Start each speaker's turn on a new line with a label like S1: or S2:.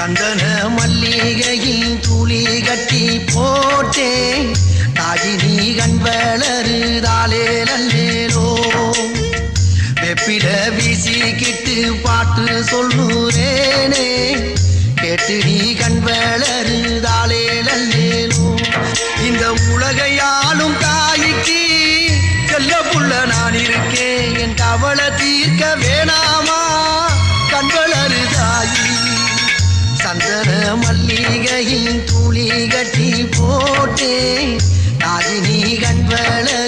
S1: சந்தன மல்லிகையில் துளி கட்டி போட்டேன் தாயினி கண் வளருதாலே நல்லேலோ வெப்பில வீசிக்கிட்டு பாட்டு சொல்லுறேனே கேட்டு நீ கண் வளருதாலே நல்லேலோ இந்த உலகையாலும் தாய்க்கு செல்ல புள்ள நான் இருக்கேன் என் கவலை தீர்க்க வேணாமா கண் வளருதாயி சந்தன மல்லிகையில் துளி கட்டி போட்டேன் தாயினி கண் வளரு